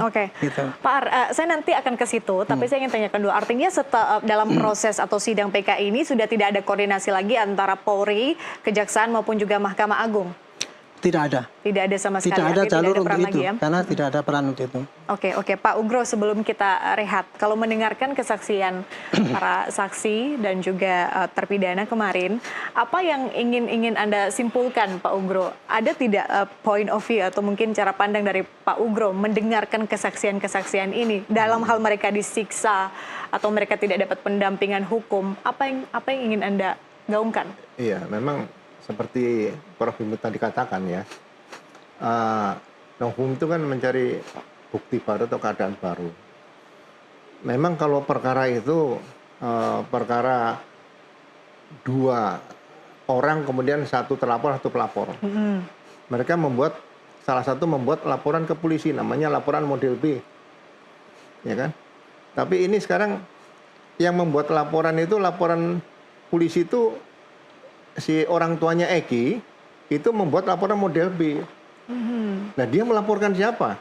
Oke, Gitu. Pak Ar, saya nanti akan ke situ, tapi saya ingin tanyakan dulu. Artinya dalam proses atau sidang PK ini sudah tidak ada koordinasi lagi antara Polri, Kejaksaan maupun juga Mahkamah Agung? Tidak ada. Tidak ada sama sekali. Tidak ada artinya jalur tidak ada untuk peran itu, lagi ya? karena tidak ada peran untuk itu. Oke, Pak Ugro, sebelum kita rehat, kalau mendengarkan kesaksian para saksi dan juga terpidana kemarin, apa yang ingin Anda simpulkan, Pak Ugro? Ada tidak point of view atau mungkin cara pandang dari Pak Ugro mendengarkan kesaksian-kesaksian ini dalam hal mereka disiksa atau mereka tidak dapat pendampingan hukum? Apa yang ingin Anda gaungkan? Iya, memang seperti Prof. Imut tadi katakan ya, hukum itu kan mencari bukti baru atau keadaan baru. Memang kalau perkara itu perkara dua orang kemudian satu terlapor satu pelapor. Mereka salah satu membuat laporan ke polisi, namanya laporan model B, ya kan? Tapi ini sekarang yang membuat laporan itu laporan polisi itu si orang tuanya Eki itu membuat laporan model B. Nah, dia melaporkan siapa?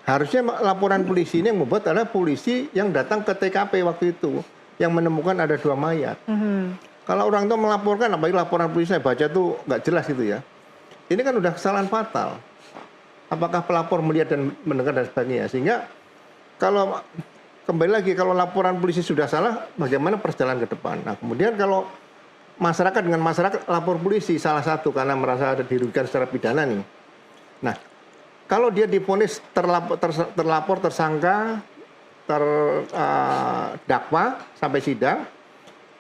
Harusnya laporan polisi ini yang membuat adalah polisi yang datang ke TKP waktu itu, yang menemukan ada 2 mayat. Kalau orang tua melaporkan, apalagi laporan polisi saya baca tuh nggak jelas gitu ya. Ini kan udah kesalahan fatal. Apakah pelapor melihat dan mendengar dan sebagainya? Sehingga kalau kembali lagi, kalau laporan polisi sudah salah, bagaimana perjalanan ke depan? Nah, kemudian kalau masyarakat dengan masyarakat lapor polisi salah satu karena merasa ada dirugikan secara pidana nih. Nah, kalau dia divonis terlapor, tersangka, terdakwa sampai sidang,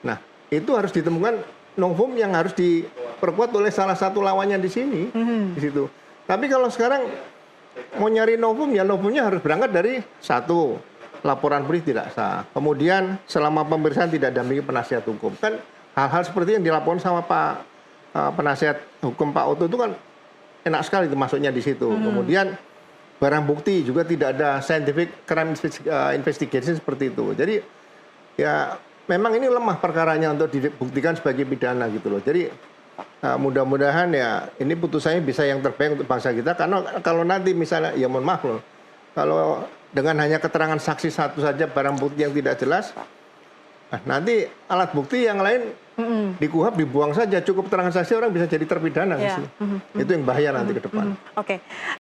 nah itu harus ditemukan novum yang harus diperkuat oleh salah satu lawannya di sini, di situ. Tapi kalau sekarang mau nyari novum, ya novumnya harus berangkat dari satu, laporan polisi tidak sah. Kemudian selama pemeriksaan tidak dampingi penasihat hukum. Kan hal-hal seperti yang dilaporkan sama Pak penasihat hukum Pak Oto itu kan enak sekali itu masuknya di situ. Kemudian barang bukti juga tidak ada scientific crime investigation seperti itu. Jadi ya memang ini lemah perkaranya untuk dibuktikan sebagai pidana gitu loh. Jadi mudah-mudahan ya ini putusannya bisa yang terbaik untuk bangsa kita. Karena kalau nanti misalnya, ya mohon maaf loh, kalau dengan hanya keterangan saksi satu saja barang bukti yang tidak jelas, nah, nanti alat bukti yang lain dikuhap, dibuang saja. Cukup keterangan saksi orang bisa jadi terpidana. Itu yang bahaya nanti ke depan. Oke.